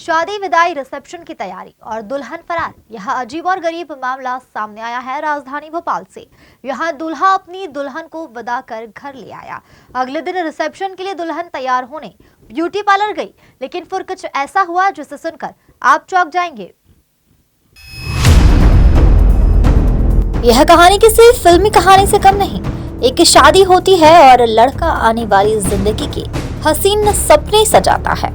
शादी विदाई रिसेप्शन की तैयारी और दुल्हन फरार। यह अजीब और गरीब मामला सामने आया है राजधानी भोपाल से। यहां दूल्हा अपनी दुल्हन को विदा कर घर ले आया। अगले दिन रिसेप्शन के लिए दुल्हन तैयार होने ब्यूटी पार्लर गई, लेकिन फिर कुछ ऐसा हुआ जिसे सुनकर आप चौंक जाएंगे। यह कहानी किसी फिल्मी कहानी से कम नहीं। एक शादी होती है और लड़का आने वाली जिंदगी के हसीन सपने सजाता है,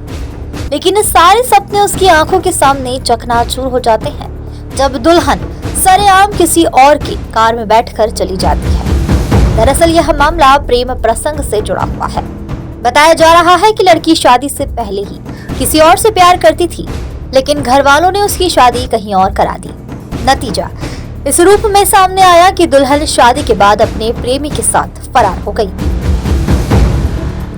लेकिन सारे सपने उसकी आंखों के सामने चकनाचूर हो जाते हैं जब दुल्हन सरेआम किसी और की कार में बैठकर चली जाती है। दरअसल यह मामला प्रेम प्रसंग से जुड़ा हुआ है। बताया जा रहा है कि लड़की शादी से पहले ही किसी और से प्यार करती थी, लेकिन घर वालों ने उसकी शादी कहीं और करा दी। नतीजा इस रूप में सामने आया कि दुल्हन शादी के बाद अपने प्रेमी के साथ फरार हो गई।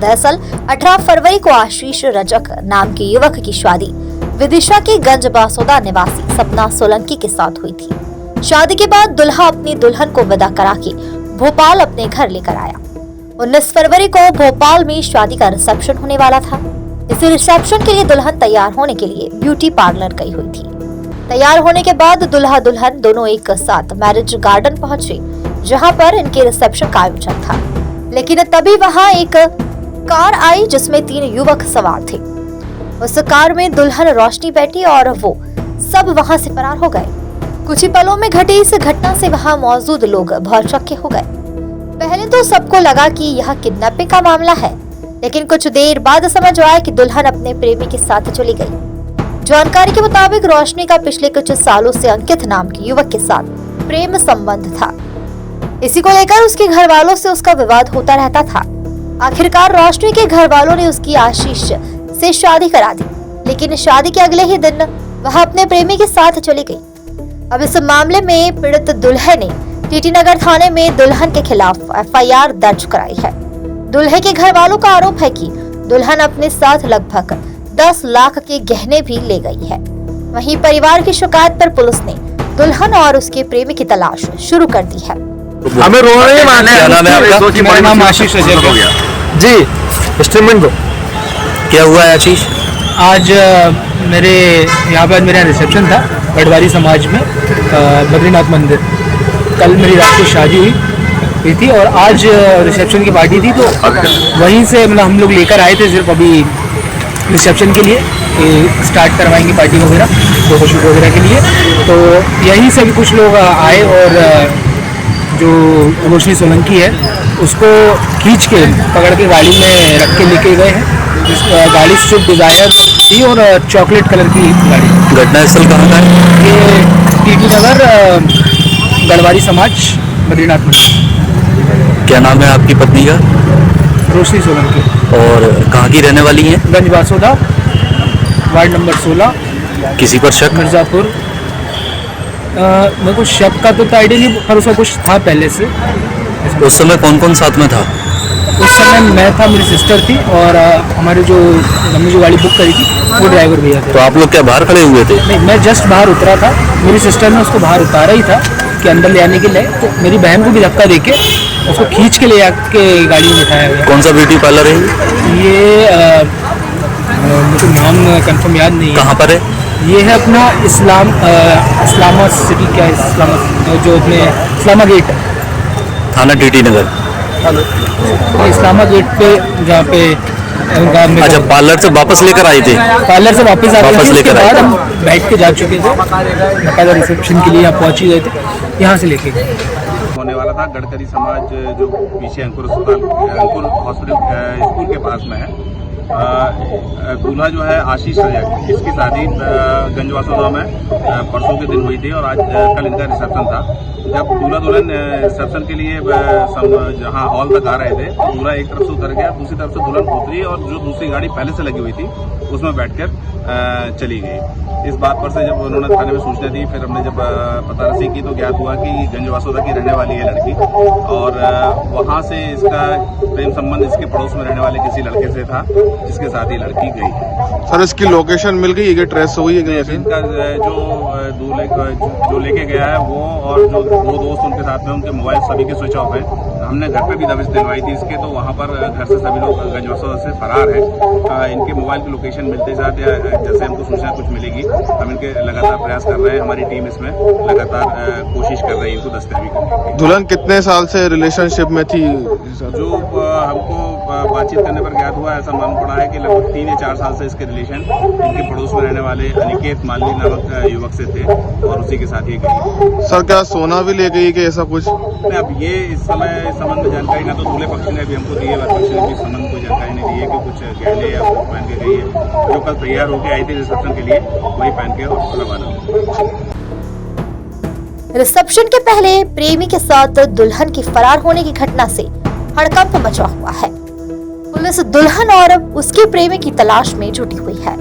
दरअसल 18 फरवरी को आशीष रजक नाम के युवक की शादी विदिशा के गंज बासोदा निवासी सपना सोलंकी के साथ हुई थी। शादी के बाद दुल्हा अपनी दुल्हन को विदा करा के भोपाल अपने घर लेकर आया। 19 फरवरी को भोपाल में शादी का रिसेप्शन होने वाला था। इस रिसेप्शन के लिए दुल्हन तैयार होने के लिए ब्यूटी पार्लर गई हुई थी। तैयार होने के बाद दुल्हा दुल्हन दोनों एक साथ मैरिज गार्डन पहुंचे, जहां पर इनके रिसेप्शन का आयोजन था। लेकिन तभी वहां एक कार आई जिसमें 3 युवक सवार थे। उस कार में दुल्हन रोशनी बैठी और वो सब वहां से फरार हो गए। कुछ ही पलों में घटी इस घटना से वहां मौजूद लोग भौचक्के हो गए। पहले तो सबको लगा कि यह किडनैपिंग का मामला है, लेकिन कुछ देर बाद समझ आया कि दुल्हन अपने प्रेमी के साथ चली गई। जानकारी के मुताबिक रोशनी का पिछले कुछ सालों से अंकित नाम के युवक के साथ प्रेम संबंध था। इसी को लेकर उसके घर वालों से उसका विवाद होता रहता था। आखिरकार रोशनी के घर वालों ने उसकी आशीष से शादी करा दी, लेकिन शादी के अगले ही दिन वह अपने प्रेमी के साथ चली गई। अब इस मामले में पीड़ित दुल्हे ने टीटी नगर थाने में दुल्हन के खिलाफ FIR दर्ज कराई है। दुल्हे के घर वालों का आरोप है कि दुल्हन अपने साथ लगभग 10 लाख के गहने भी ले गई है। वहीं परिवार की शिकायत पर पुलिस ने दुल्हन और उसके प्रेमी की तलाश शुरू कर दी है। हमें रो रहे हैं। मेरा नाम आशीष रजक है जी। स्टेटमेंट दो। क्या हुआ है आशीष? आज मेरे यहाँ पर मेरा रिसेप्शन था गढ़वारी समाज में बद्रीनाथ मंदिर। कल मेरी रात को शादी हुई थी और आज रिसेप्शन की पार्टी थी, तो वहीं से मतलब हम लोग लेकर आए थे सिर्फ अभी रिसेप्शन के लिए स्टार्ट करवाएंगे पार्टी वगैरह, फोटोशूट वगैरह के लिए। तो यहीं से भी कुछ लोग आए और जो रोशनी सोलंकी है उसको खींच के पकड़ के गाड़ी में रख के लेके गए हैं। गाड़ी स्विफ्ट डिज़ायर थी और चॉकलेट कलर की गाड़ी। घटना स्थल कहाँ का है? ये टीटी नगर गढ़वारी समाज बद्रीनाथ में। क्या नाम है आपकी पत्नी का? रोशनी सोलंकी। और कहाँ की रहने वाली हैं? गंज बासोदा, वार्ड नंबर 16। किसी पर शक? मिर्जापुर। मेरे को शक का तो आइडिया नहीं, पर उसका कुछ था पहले से। उस समय कौन कौन साथ में था? उस समय मैं था, मेरी सिस्टर थी और हमने जो गाड़ी बुक करी थी वो ड्राइवर भैया थे। तो आप लोग क्या बाहर खड़े हुए थे? नहीं, मैं जस्ट बाहर उतरा था। मेरी सिस्टर ने उसको बाहर उतारा ही था कि अंदर ले आने के लिए, तो मेरी बहन को भी धक्का देके उसको खींच के ले आके गाड़ी में बिठाया गया। कौन सा ब्यूटी पार्लर है ये मुझे नाम कंफर्म याद नहीं है। कहाँ पर है ये? है अपना इस्लामा सिटी, क्या इस्लामा, जो अपने इस्लामा गेट, थाना टीटी नगर। इस्लामा गेट पे, जहाँ पे अच्छा, पार्लर से वापस लेकर आए थे? पार्लर से वापस आ गए थे। उसके बाद हम बैठ के जा चुके थे, बकायदा रिसेप्शन के लिए यहाँ पहुँच ही गए थे। यहाँ से लेके गए होने वाला था। गढ़करी समाज जो पीछे अंकुर हॉस्पिटल स्कूल के पास में है। दूल्हा जो है आशीष रजक, इसकी शादी गंजवासोदा में परसों के दिन हुई थी और आज कल इनका रिसेप्शन था। जब दूल्हा दुल्हन रिसेप्शन के लिए जहां हॉल तक आ रहे थे, दूल्हा एक तरफ से उतर गया, दूसरी तरफ से दुल्हन उतरी और जो दूसरी गाड़ी पहले से लगी हुई थी उसमें बैठकर चली गई। इस बात पर से जब उन्होंने थाने में सूचना दी, फिर हमने जब पता रसी की तो ज्ञात हुआ कि गंजवासोदा की रहने वाली है लड़की और वहां से इसका प्रेम संबंध इसके पड़ोस में रहने वाले किसी लड़के से था, जिसके साथ ही लड़की गई है। सर, इसकी लोकेशन मिल गई है, ट्रेस हुई है? इनका जो दूल्हे जो लेके गया है वो और जो 2 दोस्त उनके साथ में, उनके मोबाइल सभी के स्विच ऑफ है। हमने घर पे भी दबिश दिलवाई थी इसके, तो वहाँ पर घर से सभी लोग गंजवासौदा से फरार है। इनके मोबाइल की लोकेशन मिलते साथ या जैसे हमको सूचना कुछ मिलेगी हम इनके लगातार प्रयास कर रहे हैं। हमारी टीम इसमें लगातार कोशिश कर रही है इनको दस्तयाबी करने की। दुल्हन कितने साल से रिलेशनशिप में थी? जो हमको बातचीत करने पर ज्ञात हुआ, ऐसा मालूम पड़ा है कि लगभग 3 या 4 साल से इसके रिलेशन इनके पड़ोस में रहने वाले अनिकेत माली नामक युवक से थे और उसी के साथ ये गई। सर क्या सोना भी ले गई कि ऐसा कुछ? नहीं, अब ये इस समय इस संबंध में जानकारी ना तो दूल्हे पक्ष ने भी हमको दी है, वर पक्ष ने भी इस संबंध में कोई जानकारी नहीं दी है कि कुछ गहने या कुछ पहन के गई है। जो कल तैयार होकर आई थी रिसेप्शन के लिए वही पहन के और रवाना हुई। रिसेप्शन के पहले प्रेमी के साथ दुल्हन की फरार होने की घटना से हड़कंप मचा हुआ है। पुलिस दुल्हन और उसके प्रेमी की तलाश में जुटी हुई है।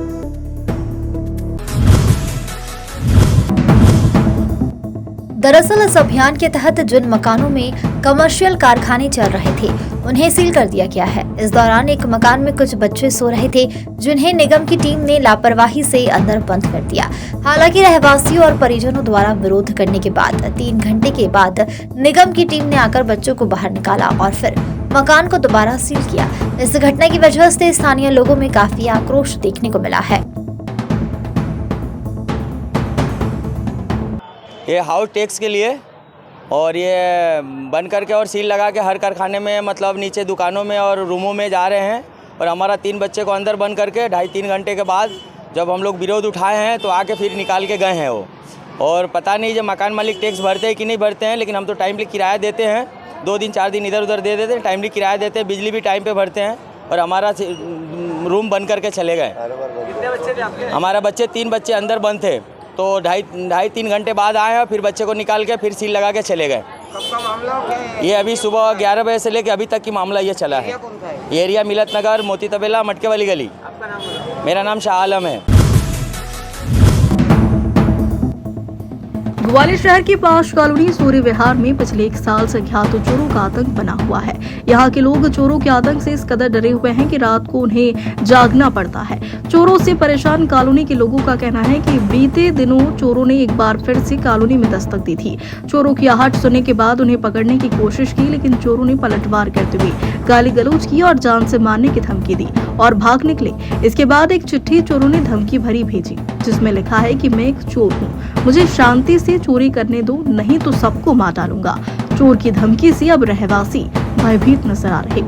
दरअसल इस अभियान के तहत जिन मकानों में कमर्शियल कारखाने चल रहे थे उन्हें सील कर दिया गया है। इस दौरान एक मकान में कुछ बच्चे सो रहे थे जिन्हें निगम की टीम ने लापरवाही से अंदर बंद कर दिया। हालांकि रहवासियों और परिजनों द्वारा विरोध करने के बाद 3 घंटे के बाद निगम की टीम ने आकर बच्चों को बाहर निकाला और फिर मकान को दोबारा सील किया। इस घटना की वजह से स्थानीय लोगों में काफी आक्रोश देखने को मिला है। ये हाउस टैक्स के लिए और ये बंद करके और सील लगा के हर कारखाने में मतलब नीचे दुकानों में और रूमों में जा रहे हैं। और हमारा 3 बच्चे को अंदर बंद करके 2.5-3 घंटे के बाद जब हम लोग विरोध उठाए हैं तो आके फिर निकाल के गए हैं वो। और पता नहीं जब मकान मालिक टैक्स भरते हैं कि नहीं भरते हैं, लेकिन हम तो टाइमली किराया देते हैं, 2 दिन 4 दिन इधर उधर दे देते हैं, टाइमली किराया देते हैं, बिजली भी टाइम पे भरते हैं। और हमारा रूम बंद करके चले गए। कितने बच्चे थे आपके? हमारा बच्चे 3 बच्चे अंदर बंद थे, तो 2.5-3 घंटे बाद आए हैं, फिर बच्चे को निकाल के फिर सील लगा के चले गए। कब का मामला है? ये अभी सुबह 11 बजे से लेके अभी तक की मामला ये चला है। कौन सा है? ये एरिया मिलत नगर, मोती तबेला, मटके वाली गली। आपका नाम बताओ। मेरा नाम शाह आलम है। ग्वालियर शहर के पास कॉलोनी सूर्य विहार में पिछले 1 साल से अज्ञात चोरों का आतंक बना हुआ है। यहाँ के लोग चोरों के आतंक से इस कदर डरे हुए हैं कि रात को उन्हें जागना पड़ता है। चोरों से परेशान कॉलोनी के लोगों का कहना है कि बीते दिनों चोरों ने एक बार फिर से कॉलोनी में दस्तक दी थी। चोरों की आहट सुनने के बाद उन्हें पकड़ने की कोशिश की, लेकिन चोरों ने पलटवार करते हुए गाली गलौज की और जान से मारने की धमकी दी और भाग निकले। इसके बाद एक चिट्ठी चोरों ने धमकी भरी भेजी जिसमें लिखा है कि मैं एक चोर हूँ, मुझे शांति से चोरी करने दो, नहीं तो सबको मार डालूंगा। चोर की धमकी से अब रहवासी भयभीत नजर आ रहे।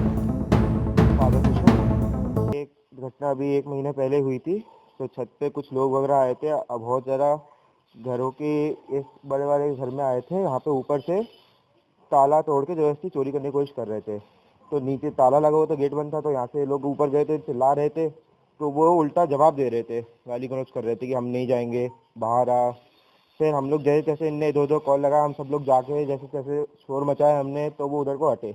एक घटना अभी 1 महीने पहले हुई थी, तो छत पे कुछ लोग वगैरह आए थे। अब बहुत ज़्यादा घरों के इस बड़े वाले घर में आए थे। यहाँ पे ऊपर से ताला तोड़ के जबरदस्ती चोरी करने की कोशिश कर रहे थे। तो नीचे ताला लगा हुआ था, गेट बंद था, तो यहाँ से लोग ऊपर गए थे, चिल्ला रहे थे। तो वो उल्टा जवाब दे रहे थे, गाली गलौज कर रहे थे कि हम नहीं जाएंगे, बाहर आ। फिर हम लोग जैसे तैसे इनने 2-2 कॉल लगा, हम सब लोग जाके जैसे तैसे शोर मचाया हमने, तो वो उधर को हटे।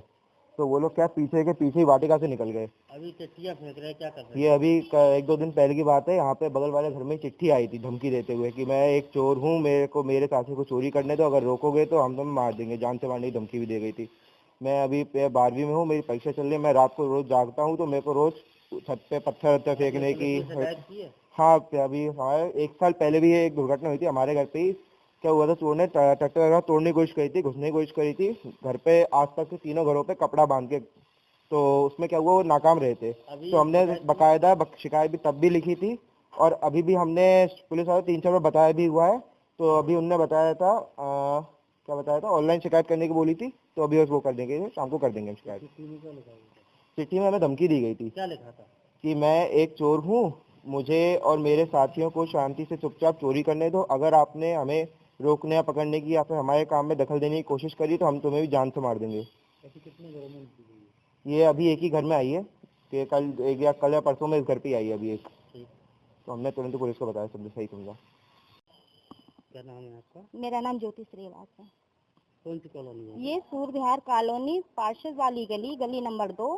तो वो लोग क्या पीछे के पीछे ही वाटिका से निकल गए। अभी चिट्ठियाँ फेंक रहे हैं, क्या कर रहे हैं? ये अभी 1-2 दिन पहले की बात है। यहाँ पे बगल वाले घर में चिट्ठी आई थी धमकी देते हुए कि मैं एक चोर हूँ, मेरे साथी को चोरी करने दो, अगर रोकोगे तो हम तुम्हें मार देंगे, जान से मारने की धमकी भी दे गई थी। मैं अभी 12वीं में हूँ, मेरी परीक्षा चल रही है, मैं रात को रोज जागता हूँ, तो मेरे को रोज छत पे पत्थर फेंकने की। हाँ, अभी हमारे 1 साल पहले भी एक दुर्घटना हुई थी हमारे घर पे ही। क्या हुआ था, चोर ने ट्रैक्टर वगैरह तोड़ने की कोशिश करी थी, घुसने की कोशिश करी थी घर पे। आसपास के 3 घरों पे कपड़ा बांध के, तो उसमें क्या हुआ, वो नाकाम रहे थे। तो हमने बाकायदा शिकायत भी तब भी लिखी थी और अभी भी हमने पुलिस वाले 3-4 बार बताया भी हुआ है। तो अभी उनने बताया था क्या बताया था, ऑनलाइन शिकायत करने की बोली थी, तो अभी वो कर देंगे, शाम को कर देंगे शिकायत। चिट्ठी में हमें धमकी दी गई थी। क्या लिखा था? कि मैं एक चोर हूँ, मुझे और मेरे साथियों को शांति से चुपचाप चोरी करने दो, अगर आपने हमें रोकने या पकड़ने की या फिर हमारे काम में दखल देने की कोशिश करी तो हम तुम्हें भी जान से मार देंगे। ऐसे कितने घरों में दी गई है? ये अभी एक ही घर में आई है कि कल या परसों में इस घर पे आई है अभी एक। तो हमने तुरंत पुलिस को बताया, सब सही समझा। क्या नाम है आपका? मेरा नाम ज्योति श्रीवास है। कौन सी कॉलोनी है? ये सूर्य विहार कॉलोनी, पार्षद वाली गली, गली नंबर 2,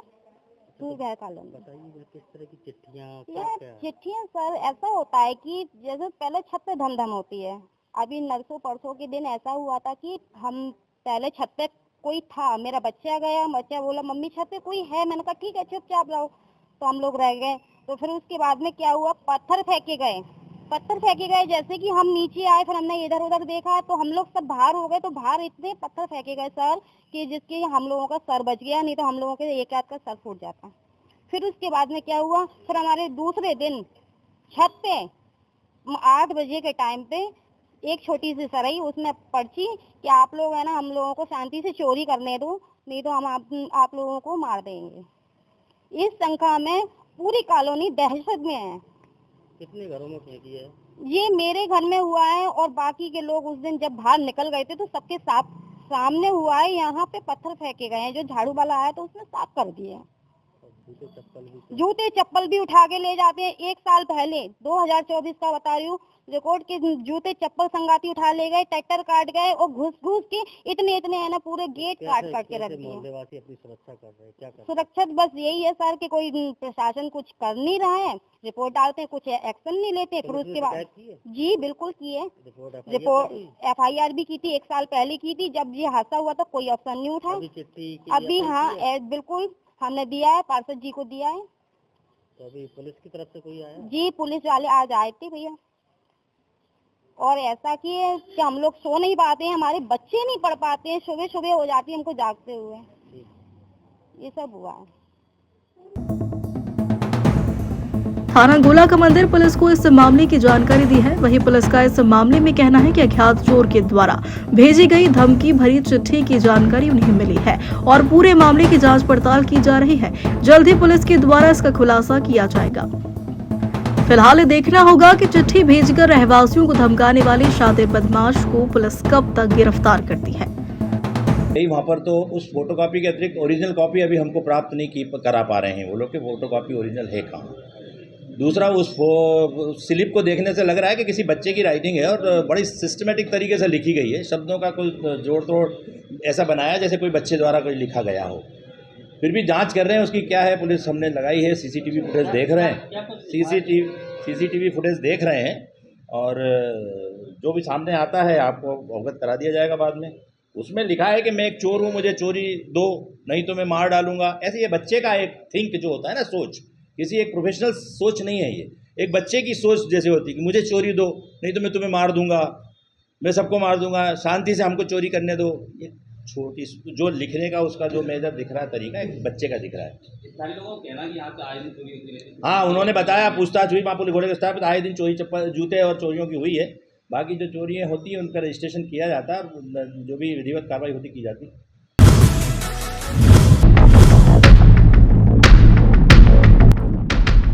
सूर्य विहार कॉलोनी। बताइए किस तरह की चिट्ठियाँ? ये चिट्ठियाँ सर ऐसा होता है कि जैसे पहले छत पे धम होती है। अभी नरसों परसों के दिन ऐसा हुआ था कि हम पहले छत पे कोई था, मेरा बच्चा गया, बच्चा बोला मम्मी छत पे कोई है, मैंने कहा ठीक है चुपचाप रहो, तो हम लोग रह गए। तो फिर उसके बाद में क्या हुआ, पत्थर फेंके गए पत्थर फेंके गए। जैसे कि हम नीचे आए, फिर हमने इधर उधर देखा तो हम लोग सब बाहर हो गए, तो बाहर इतने पत्थर फेंके गए सर कि जिसके हम लोगों का सर बच गया, नहीं तो हम लोगों के एक आध का सर फूट जाता। फिर उसके बाद में क्या हुआ, फिर हमारे दूसरे दिन छत पे 8 बजे के टाइम पे एक छोटी सी सरई, उसने पर्ची कि आप लोग है ना हम लोगों को शांति से चोरी करने दो, नहीं तो हम आप लोगों को मार देंगे। इस शंका में पूरी कॉलोनी दहशत में है। कितने घरों में फेंकी है? ये मेरे घर में हुआ है और बाकी के लोग उस दिन जब बाहर निकल गए थे तो सबके सामने हुआ है। यहाँ पे पत्थर फेंके गए हैं, जो झाड़ू वाला आया तो उसने साफ कर दिए। जूते चप्पल भी उठा के ले जाते हैं। 1 साल पहले 2024 का बता रही हूँ, रिकॉर्ड के जूते चप्पल संगाती उठा ले गए, ट्रैक्टर काट गए और घुस के इतने है ना पूरे गेट काट के रख दिए। मोहल्लेवासी अपनी सुरक्षा कर रहे हैं, क्या कर सुरक्षा बस यही है सर कि कोई प्रशासन कुछ कर नहीं रहा है, रिपोर्ट डालते हैं, कुछ एक्शन नहीं लेते। फिर उसके बाद जी बिल्कुल किए, रिपोर्ट FIR भी की थी, 1 साल पहले की थी। जब ये हादसा हुआ तो कोई ऑप्शन नहीं उठा। अभी हाँ बिल्कुल हमने दिया है, पार्षद जी को दिया है। तो अभी पुलिस की तरफ से कोई आया? जी पुलिस वाले आज आए थे भैया, और ऐसा कि हम लोग सो नहीं पाते हैं, हमारे बच्चे नहीं पढ़ पाते हैं, सुबह हो जाती है हमको जागते हुए। ये सब हुआ है। थाना गोला का मंदिर पुलिस को इस मामले की जानकारी दी है। वहीं पुलिस का इस मामले में कहना है कि अज्ञात चोर के द्वारा भेजी गई धमकी भरी चिट्ठी की जानकारी उन्हें मिली है और पूरे मामले की जांच पड़ताल की जा रही है। जल्द ही पुलिस के द्वारा इसका खुलासा किया जाएगा। फिलहाल देखना होगा कि चिट्ठी भेजकर रहवासियों को धमकाने वाले शातिर बदमाश को पुलिस कब तक गिरफ्तार करती है। वहाँ पर तो उस फोटोकॉपी के अतिरिक्त ओरिजिनल कॉपी अभी हमको प्राप्त नहीं करा पा रहे हैं वो लोग, के फोटोकॉपी ओरिजिनल है कहाँ। दूसरा, उस स्लिप को देखने से लग रहा है कि किसी बच्चे की राइटिंग है और बड़ी सिस्टमेटिक तरीके से लिखी गई है। शब्दों का कोई जोड़ तोड़ ऐसा बनाया जैसे कोई बच्चे द्वारा कोई लिखा गया हो। फिर भी जांच कर रहे हैं उसकी क्या है, पुलिस हमने लगाई है। सीसीटीवी फुटेज देख रहे हैं, सीसीटीवी फुटेज देख रहे हैं और जो भी सामने आता है आपको अवगत करा दिया जाएगा बाद में। उसमें लिखा है कि मैं एक चोर हूँ, मुझे चोरी दो, नहीं तो मैं मार डालूंगा। ऐसे ये बच्चे का एक थिंक जो होता है ना, सोच, किसी एक प्रोफेशनल सोच नहीं है, ये एक बच्चे की सोच जैसे होती है कि मुझे चोरी दो, नहीं तो मैं तुम्हें मार दूंगा, मैं सबको मार दूंगा, शांति से हमको चोरी करने दो। ये छोटी जो लिखने का उसका जो मेजर दिख रहा है तरीका, एक बच्चे का दिख रहा है। हाँ, उन्होंने बताया, पूछताछ हुई, महापुलिस घोड़े के स्टाफ आए दिन चोरी चप्पल जूते और चोरियों की हुई है। बाकी जो चोरियाँ होती हैं उनका रजिस्ट्रेशन किया जाता है, जो भी विधिवत कार्रवाई होती की जाती है।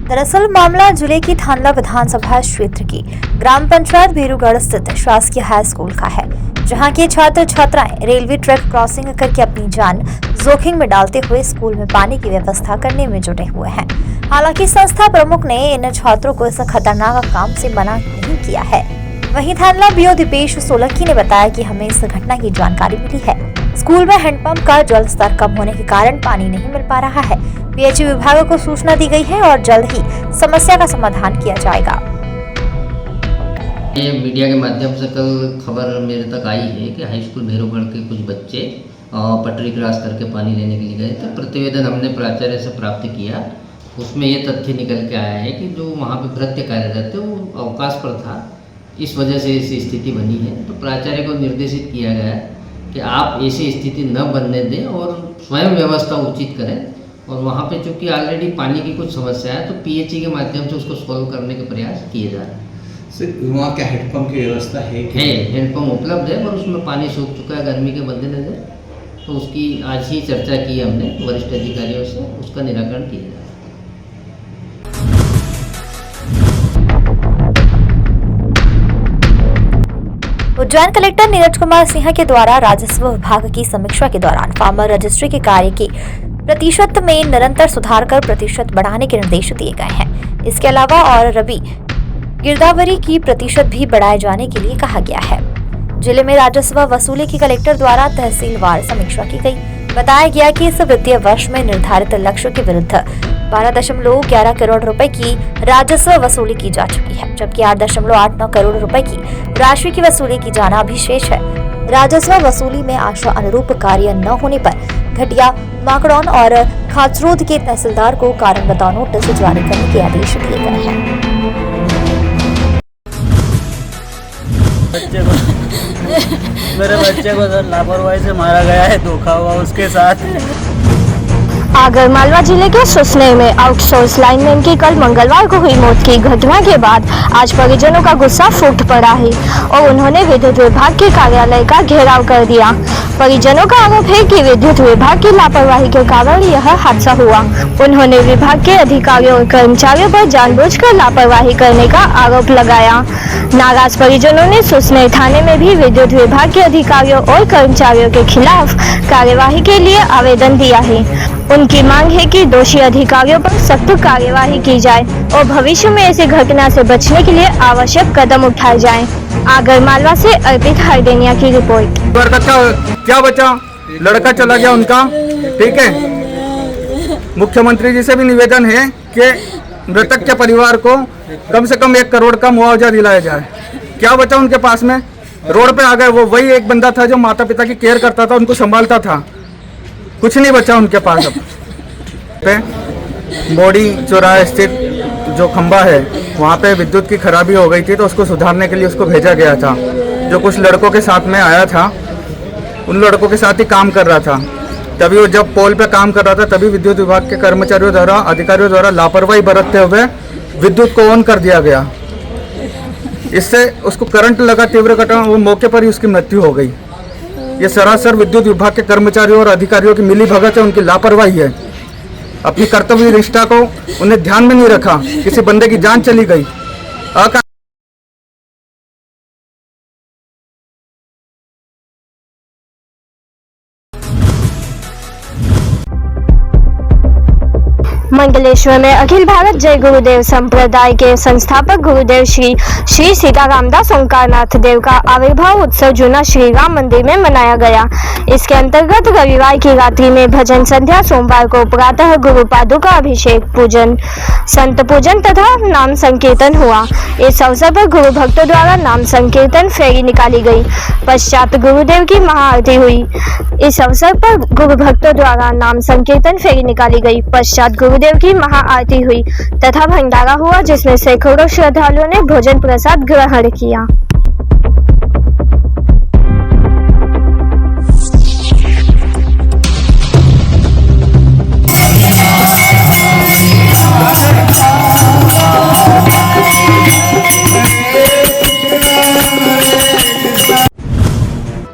दरअसल मामला जिले की थानला विधानसभा क्षेत्र की ग्राम पंचायत भेरूगढ़ स्थित शासकीय हाई स्कूल का है, जहां के छात्र छात्राएं रेलवे ट्रैक क्रॉसिंग करके अपनी जान जोखिम में डालते हुए स्कूल में पानी की व्यवस्था करने में जुटे हुए हैं। हालांकि संस्था प्रमुख ने इन छात्रों को इस खतरनाक काम से मना नहीं किया है। वहीं थानला बीओ दीपेश सोलंकी ने बताया कि हमें इस घटना की जानकारी मिली है। स्कूल में हैंडपंप का जल स्तर कम होने के कारण पानी नहीं मिल पा रहा है। पीएचई विभाग को सूचना दी गई है और जल्द ही समस्या का समाधान किया जाएगा। ये मीडिया के माध्यम से कल खबर मेरे तक आई है कि हाई स्कूल भेरूगढ़ के कुछ बच्चे पटरी क्रॉस करके पानी लेने के लिए गए थे। प्रतिवेदन हमने प्राचार्य से प्राप्त किया, उसमें ये तथ्य निकल के आया है कि जो वहाँ पे भृत्य कार्यरत थे वो अवकाश पर था, इस वजह से ऐसी स्थिति बनी है। तो प्राचार्य को निर्देशित किया गया कि आप ऐसी स्थिति न बनने दें और स्वयं व्यवस्था उचित करें। और वहाँ पे चूँकि ऑलरेडी पानी की कुछ समस्या है तो पीएचई के माध्यम से उसको सॉल्व करने के प्रयास किए जा रहे हैं। सर, वहाँ क्या हैंडपम्प की व्यवस्था है? हैंडपम्प उपलब्ध है, पर उसमें पानी सूख चुका है गर्मी के मद्देनजर। तो उसकी आज ही चर्चा की हमने वरिष्ठ अधिकारियों से, उसका निराकरण किया जाए। उज्जैन कलेक्टर नीरज कुमार सिंह के द्वारा राजस्व विभाग की समीक्षा के दौरान फार्मर रजिस्ट्री के कार्य की प्रतिशत में निरंतर सुधार कर प्रतिशत बढ़ाने के निर्देश दिए गए हैं। इसके अलावा और रबी गिरदावरी की प्रतिशत भी बढ़ाए जाने के लिए कहा गया है। जिले में राजस्व वसूली की कलेक्टर द्वारा तहसीलवार समीक्षा की गई। बताया गया कि इस वित्तीय वर्ष में निर्धारित लक्ष्य के विरुद्ध 12.11 करोड़ रुपए की राजस्व वसूली की जा चुकी है, जबकि 8.89 करोड़ रुपए की राशि की वसूली की जाना अभी शेष है। राजस्व वसूली में आशा अनुरूप कार्य न होने पर घटिया, माकड़ौन और खाचरोद के तहसीलदार को कारण बताओ नोटिस जारी करने के आदेश दिए गए हैं। मेरे बच्चे को सर लापरवाही से मारा गया है, धोखा हुआ उसके साथ। आगरमालवा जिले के सुसनेर में आउटसोर्स लाइनमैन की कल मंगलवार को हुई मौत की घटना के बाद आज परिजनों का गुस्सा फूट पड़ा है और उन्होंने विद्युत विभाग के कार्यालय का घेराव कर दिया। परिजनों का आरोप है कि विद्युत विभाग की लापरवाही के कारण यह हादसा हुआ। उन्होंने विभाग के अधिकारियों और कर्मचारियों पर जानबूझकर लापरवाही करने का आरोप लगाया। नाराज परिजनों ने सुसनेर थाने में भी विद्युत विभाग के अधिकारियों और कर्मचारियों के खिलाफ कार्यवाही के लिए आवेदन दिया है। उनकी मांग है कि दोषी अधिकारियों पर सख्त कार्यवाही की जाए और भविष्य में ऐसी घटना से बचने के लिए आवश्यक कदम उठाए जाएं। आगरमालवा से अर्पित हरदेनिया की रिपोर्ट। क्या बचा, लड़का चला गया उनका, ठीक है। मुख्यमंत्री जी से भी निवेदन है कि मृतक के परिवार को कम से कम 1 करोड़ का मुआवजा दिलाया जाए। क्या बचा उनके पास में, रोड पे आ गए। वो वही एक बंदा था जो माता पिता की केयर करता था, उनको संभालता था। कुछ नहीं बचा उनके पास। अब बॉडी चौराहे स्थित जो खंबा है वहाँ पे विद्युत की खराबी हो गई थी, तो उसको सुधारने के लिए उसको भेजा गया था। जो कुछ लड़कों के साथ में आया था, उन लड़कों के साथ ही काम कर रहा था। तभी वो जब पोल पे काम कर रहा था, तभी विद्युत विभाग के कर्मचारियों द्वारा, अधिकारियों द्वारा लापरवाही बरतते हुए विद्युत को ऑन कर दिया गया। इससे उसको करंट लगा, तीव्र घटना, वो मौके पर ही उसकी मृत्यु हो गई। ये सरासर विद्युत विभाग के कर्मचारियों और अधिकारियों की मिली भगत है, उनकी लापरवाही है। अपनी कर्तव्य निष्ठा को उन्हें ध्यान में नहीं रखा, किसी बंदे की जान चली गई। मंगलेश्वर में अखिल भारत जय गुरुदेव संप्रदाय के संस्थापक गुरुदेव श्री श्री सीतारामदास ओंकारनाथ देव का आविर्भाव उत्सव जूना श्री राम मंदिर में मनाया गया। इसके अंतर्गत रविवार की रात्रि में भजन संध्या, सोमवार को प्रातः गुरु पादुका अभिषेक, पूजन, संत पूजन तथा नाम संकीर्तन हुआ। इस अवसर पर गुरु भक्तों द्वारा नाम संकीर्तन फेरी निकाली गई। पश्चात गुरुदेव की महाआरती हुई। इस अवसर पर गुरु भक्तों द्वारा नाम संकीर्तन फेरी निकाली गई। पश्चात गुरुदेव की महाआरती हुई तथा भंडारा हुआ, जिसमें सैकड़ों श्रद्धालुओं ने भोजन प्रसाद ग्रहण किया।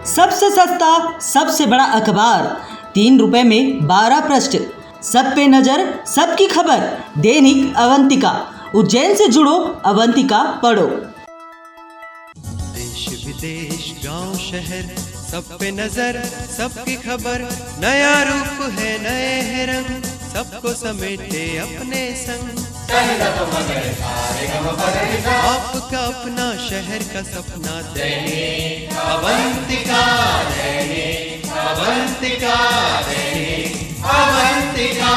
सबसे सस्ता, सबसे बड़ा अखबार, 3 रुपए में 12 पृष्ठ, सब पे नजर, सबकी खबर, दैनिक अवंतिका। उज्जैन से जुड़ो, अवंतिका पढ़ो। देश विदेश गांव शहर, सब पे नजर, सबकी खबर, नया रूप है, नए है रंग, सबको समेटे अपने संग। आपका अपना शहर का सपना, दैनिक अवंतिका, दैनिक अवंतिका, दैनिक अवंतिका।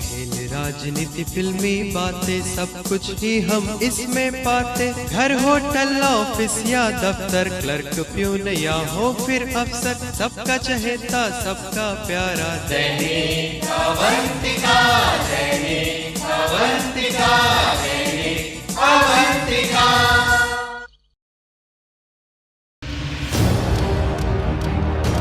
खेल, राजनीति, फिल्मी बातें, सब कुछ ही हम इसमें पाते। घर, होटल, ऑफिस या दफ्तर, क्लर्क, प्यून या हो फिर अफसर, सबका चहेता, सबका प्यारा, दैनिक अवंतिका।